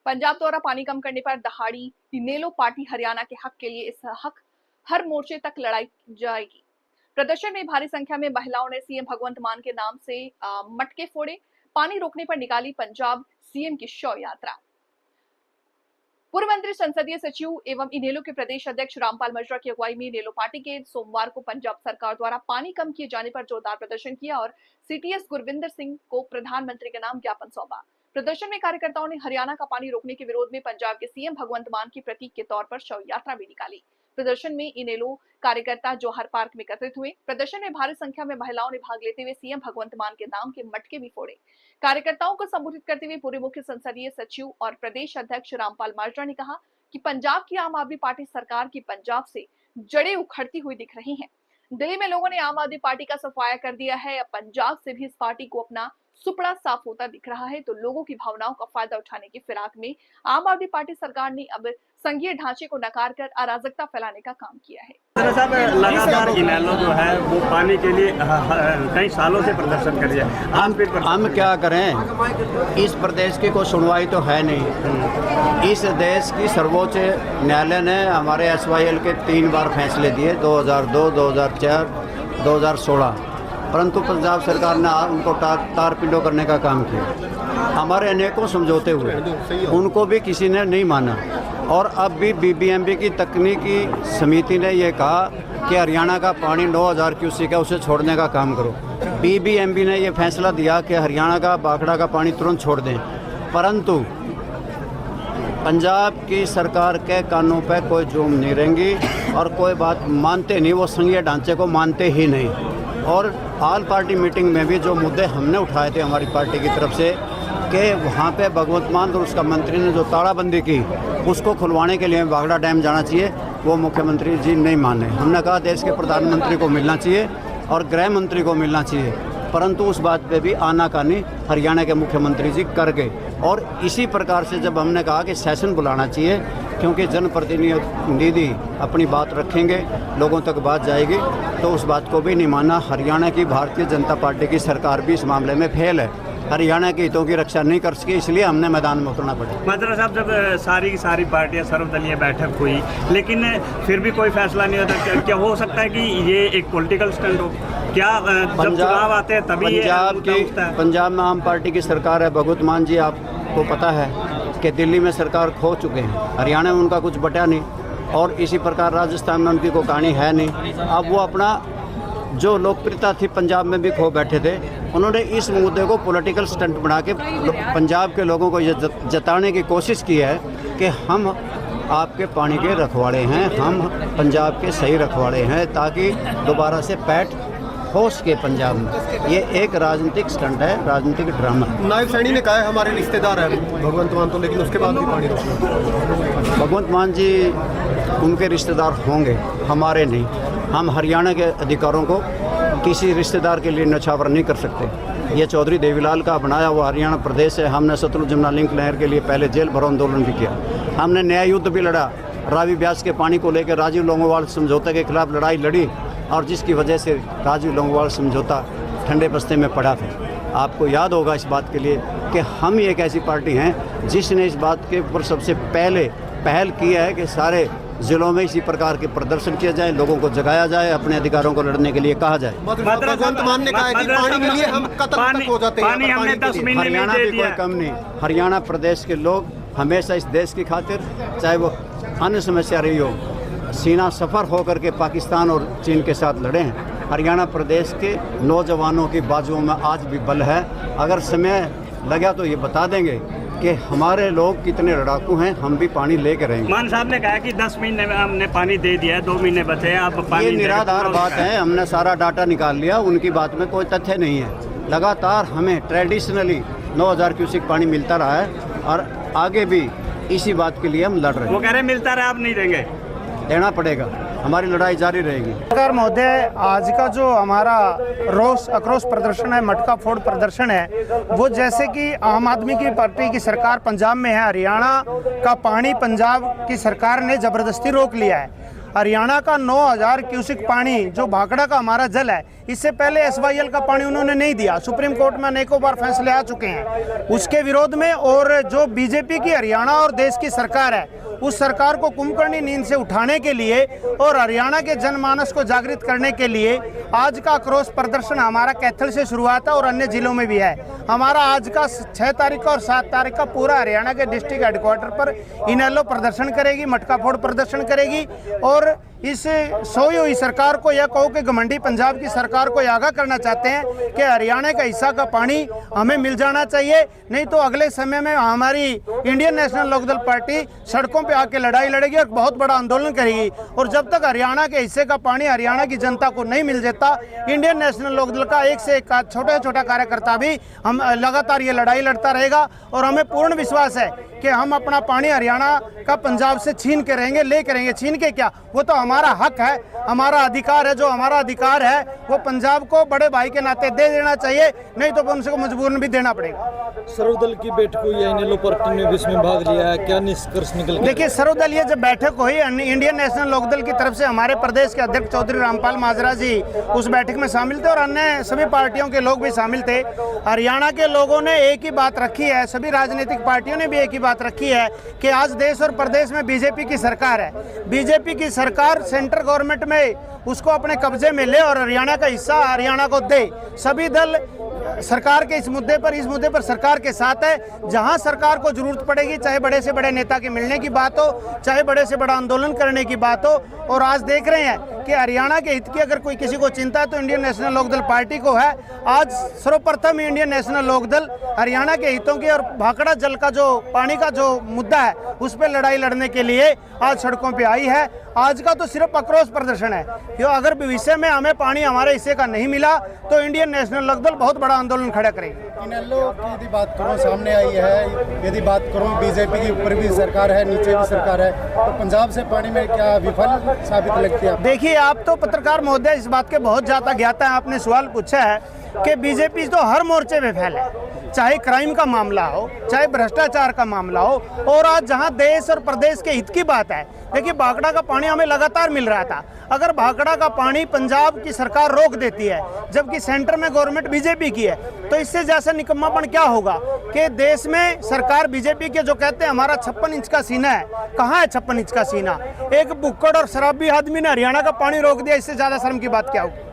पंजाब द्वारा पानी कम करने पर दहाड़ी इनेलो पार्टी हरियाणा के हक के लिए इस हक हर मोर्चे तक लड़ाई जाएगी। प्रदर्शन में भारी संख्या में महिलाओं ने सीएम भगवंत मान के नाम से मटके फोड़े। पानी रोकने पर निकाली पंजाब सीएम की शव यात्रा। पूर्व मंत्री, संसदीय सचिव एवं इनेलो के प्रदेश अध्यक्ष रामपाल मजरा की अगुवाई में इनेलो पार्टी के सोमवार को पंजाब सरकार द्वारा पानी कम किए जाने पर जोरदार प्रदर्शन किया और सीटीएस गुरविंदर सिंह को प्रधानमंत्री के नाम ज्ञापन सौंपा। प्रदर्शन में कार्यकर्ताओं ने हरियाणा का पानी रोकने के विरोध में पंजाब के सीएम भगवंत मान की प्रतीक के तौर पर शव यात्रा भी निकाली। प्रदर्शन में इनेलो कार्यकर्ता जौहर पार्क में एकत्रित हुए। प्रदर्शन में भारी संख्या में महिलाओं ने भाग लेते हुए सीएम भगवंत मान के नाम के मटके भी फोड़े। कार्यकर्ताओं को संबोधित करते हुए पूर्व मुख्य संसदीय सचिव और प्रदेश अध्यक्ष रामपाल माजरा ने कहा कि पंजाब की आम आदमी पार्टी सरकार की पंजाब से जड़ें उखड़ती हुई दिख रही हैं। दिल्ली में लोगों ने आम आदमी पार्टी का सफाया कर दिया है। अब पंजाब से भी इस पार्टी को अपना सुपड़ा साफ होता दिख रहा है, तो लोगों की भावनाओं का फायदा उठाने की फिराक में आम आदमी पार्टी सरकार ने अब संघीय ढांचे को नकार कर अराजकता फैलाने का काम किया है। साहब, लगातार इनेलो जो है वो पानी के लिए कई सालों से प्रदर्शन कर रही है। हम क्या करें, इस प्रदेश की कोई सुनवाई तो है नहीं। इस देश की सर्वोच्च न्यायालय ने हमारे SYL के 3 बार फैसले दिए, 2002, 2004, 2016, परंतु पंजाब सरकार ने उनको तार पिंडो करने का काम किया। हमारे अनेकों समझौते हुए, उनको भी किसी ने नहीं माना। और अब भी BBMP की तकनीकी समिति ने यह कहा कि हरियाणा का पानी 9000 क्यूसेक है, उसे छोड़ने का काम करो। BBMP ने यह फैसला दिया कि हरियाणा का बाखड़ा का पानी तुरंत छोड़ दें, परंतु पंजाब की सरकार के कानों पर कोई जुर्म नहीं रहेंगी और कोई बात मानते नहीं, वो संघीय ढांचे को मानते ही नहीं। और ऑल पार्टी मीटिंग में भी जो मुद्दे हमने उठाए थे हमारी पार्टी की तरफ से कि वहाँ पे भगवंत मान और उसका मंत्री ने जो तालाबंदी की, उसको खुलवाने के लिए बागड़ा डैम जाना चाहिए, वो मुख्यमंत्री जी नहीं माने। हमने कहा देश के प्रधानमंत्री को मिलना चाहिए और गृह मंत्री को मिलना चाहिए, परंतु उस बात पे भी आनाकानी हरियाणा के मुख्यमंत्री जी कर गए। और इसी प्रकार से जब हमने कहा कि सेशन बुलाना चाहिए, क्योंकि जनप्रतिनिधि अपनी बात रखेंगे, लोगों तक बात जाएगी, तो उस बात को भी नहीं माना। हरियाणा की भारतीय जनता पार्टी की सरकार भी इस मामले में फेल है, हरियाणा के हितों की रक्षा नहीं कर सकी, इसलिए हमने मैदान में उतरना पड़ा। मजरा साहब, जब सारी की सारी पार्टियां सर्वदलीय बैठक हुई, लेकिन फिर भी कोई फैसला नहीं होता, क्या हो सकता है कि ये एक पॉलिटिकल स्टंट हो? क्या जब चुनाव आते हैं तभी पंजाब में आम पार्टी की सरकार है, भगवंत मान जी आपको पता है कि दिल्ली में सरकार खो चुके हैं, हरियाणा में उनका कुछ बटा नहीं, और इसी प्रकार राजस्थान में उनकी कोई कहानी है नहीं। अब वो अपना जो लोकप्रियता थी पंजाब में भी खो बैठे थे, उन्होंने इस मुद्दे को पॉलिटिकल स्टंट बना के पंजाब के लोगों को ये जताने की कोशिश की है कि हम आपके पानी के रखवाले हैं, हम पंजाब के सही रखवाले हैं, ताकि दोबारा से पैठ हो सके पंजाब में। ये एक राजनीतिक स्टंट है, राजनीतिक ड्रामा। नायब सैनी ने कहा है हमारे रिश्तेदार हैं भगवंत मान, तो लेकिन उसके बाद भी पानी रोकना। भगवंत मान जी उनके रिश्तेदार होंगे, हमारे नहीं। हम हरियाणा के अधिकारों को किसी रिश्तेदार के लिए न्यौछावर नहीं कर सकते। ये चौधरी देवीलाल का बनाया हुआ हरियाणा प्रदेश है। हमने सतलुज जमुना लिंक नहर के लिए पहले जेल भरो आंदोलन भी किया, हमने न्याय युद्ध भी लड़ा, रावी ब्यास के पानी को लेकर राजीव लोंगोवाल समझौते के खिलाफ लड़ाई लड़ी, और जिसकी वजह से राजीव लोंगोवाल समझौता ठंडे बस्ते में पड़ा था। आपको याद होगा इस बात के लिए कि हम ही एक ऐसी पार्टी हैं जिसने इस बात के ऊपर सबसे पहले पहल की है कि सारे जिलों में इसी प्रकार के प्रदर्शन किए जाए, लोगों को जगाया जाए, अपने अधिकारों को लड़ने के लिए कहा जाए। भगवंत मान ने कहा है कि पानी के लिए हम कत्ल तक हो जाते हैं। हरियाणा भी कोई कम नहीं, हरियाणा प्रदेश के लोग हमेशा इस देश की खातिर, चाहे वो अन्य समस्या रही हो, सीना सफ़र होकर के पाकिस्तान और चीन के साथ लड़े हैं। हरियाणा प्रदेश के नौजवानों की बाजुओं में आज भी बल है। अगर समय लगा तो ये बता देंगे कि हमारे लोग कितने लड़ाकू हैं, हम भी पानी लेके रहेंगे। मान साहब ने कहा कि 10 महीने में हमने पानी दे दिया है, 2 महीने बचे हैं, अब पानी। ये निराधार बात है, हमने सारा डाटा निकाल लिया, उनकी बात में कोई तथ्य नहीं है। लगातार हमें ट्रेडिशनली 9000 क्यूसेक पानी मिलता रहा है और आगे भी इसी बात के लिए हम लड़ रहे हैं। वो कह रहे मिलता रहा, आप नहीं देंगे? देना पड़ेगा, हमारी लड़ाई जारी रहेगी। सरकार महोदय, आज का जो हमारा रोष आक्रोश प्रदर्शन है, मटका फोड़ प्रदर्शन है, वो जैसे कि आम आदमी की पार्टी की सरकार पंजाब में है, हरियाणा का पानी पंजाब की सरकार ने जबरदस्ती रोक लिया है। हरियाणा का 9000 क्यूसिक पानी जो भाखड़ा का हमारा जल है, इससे पहले SYL का पानी उन्होंने नहीं दिया। सुप्रीम कोर्ट में अनेकों बार फैसले आ चुके हैं उसके विरोध में। और जो बीजेपी की हरियाणा और देश की सरकार है, उस सरकार को कुंभकर्णी नींद से उठाने के लिए और हरियाणा के जनमानस को जागृत करने के लिए आज का आक्रोश प्रदर्शन हमारा कैथल से शुरुआत है और अन्य जिलों में भी है। हमारा आज का 6 तारीख और 7 तारीख का पूरा हरियाणा के डिस्ट्रिक्ट हेडक्वार्टर पर इनेलो प्रदर्शन करेगी, मटका फोड़ प्रदर्शन करेगी और इस सोई हुई सरकार को यह कहो कि घमंडी पंजाब की सरकार को आगाह करना चाहते हैं कि हरियाणा का हिस्सा का पानी हमें मिल जाना चाहिए, नहीं तो अगले समय में हमारी इंडियन नेशनल लोकदल पार्टी सड़कों पे आके लड़ाई लड़ेगी और बहुत बड़ा आंदोलन करेगी। और जब तक हरियाणा के हिस्से का पानी हरियाणा की जनता को नहीं मिल जाता, इंडियन नेशनल लोकदल का एक से एक छोटा छोटा कार्यकर्ता भी हम लगातार ये लड़ाई लड़ता रहेगा। और हमें पूर्ण विश्वास है कि हम अपना पानी हरियाणा का पंजाब से छीन के रहेंगे, ले करेंगे। छीन के क्या, वो तो हमारा हक है, हमारा अधिकार है। जो हमारा अधिकार है वो पंजाब को बड़े भाई के नाते दे देना चाहिए, नहीं तो उनसे मजबूरन भी देना पड़ेगा। सर्वदल की बैठक हुई है, इनेलो पार्टी ने भी इसमें भाग लिया है, क्या निष्कर्ष निकल गया? देखिए, सर्वदलीय जब बैठक हुई, इंडियन नेशनल लोकदल की तरफ से हमारे प्रदेश के अध्यक्ष चौधरी रामपाल माजरा जी उस बैठक में शामिल थे और अन्य सभी पार्टियों के लोग भी शामिल थे। हरियाणा के लोगों ने एक ही बात रखी है, सभी राजनीतिक पार्टियों ने भी एक ही बात रखी है कि आज देश और प्रदेश में बीजेपी की सरकार है। बीजेपी की सरकार सेंट्रल गवर्नमेंट में उसको अपने कब्जे में ले और हरियाणा का हिस्सा हरियाणा को दे। सभी दल सरकार के इस मुद्दे पर सरकार के साथ है। जहां सरकार को जरूरत पड़ेगी, चाहे बड़े से बड़े नेता के मिलने की बात हो, चाहे बड़े से बड़ा आंदोलन करने की बात हो। और आज देख रहे हैं कि हरियाणा के हित की अगर कोई किसी को चिंता है तो इंडियन नेशनल लोकदल पार्टी को है। आज सर्वप्रथम इंडियन नेशनल लोकदल हरियाणा के हितों की और भाखड़ा जल का जो पानी का जो मुद्दा है उस पर लड़ाई लड़ने के लिए आज सड़कों पे आई है। आज का तो सिर्फ आक्रोश प्रदर्शन है, क्यों अगर भविष्य में हमें पानी हमारे हिस्से का नहीं मिला तो इंडियन नेशनल लोकदल बहुत बड़ा आंदोलन खड़ा करेगी। इनेलो की यदि बात करूँ सामने आई है, यदि बात करूँ बीजेपी की ऊपर भी सरकार है, नीचे भी सरकार है, तो पंजाब से पानी में क्या विफल साबित लगती है? देखिए, आप तो पत्रकार महोदय इस बात के बहुत ज्यादा ज्ञाता है। आपने सवाल पूछा है कि बीजेपी तो हर मोर्चे में फैला है, चाहे क्राइम का मामला हो, चाहे भ्रष्टाचार का मामला हो। और आज जहां देश और प्रदेश के हित की बात है, देखिए भाखड़ा का पानी हमें लगातार मिल रहा था। अगर भाखड़ा का पानी पंजाब की सरकार रोक देती है, जबकि सेंटर में गवर्नमेंट बीजेपी की है, तो इससे जैसा निकम्मापन क्या होगा कि देश में सरकार बीजेपी के जो कहते हैं हमारा 56 इंच का सीना है, कहाँ है 56 इंच का सीना? एक बुक्कड़ और शराबी आदमी ने हरियाणा का पानी रोक दिया, इससे ज्यादा शर्म की बात क्या होगी?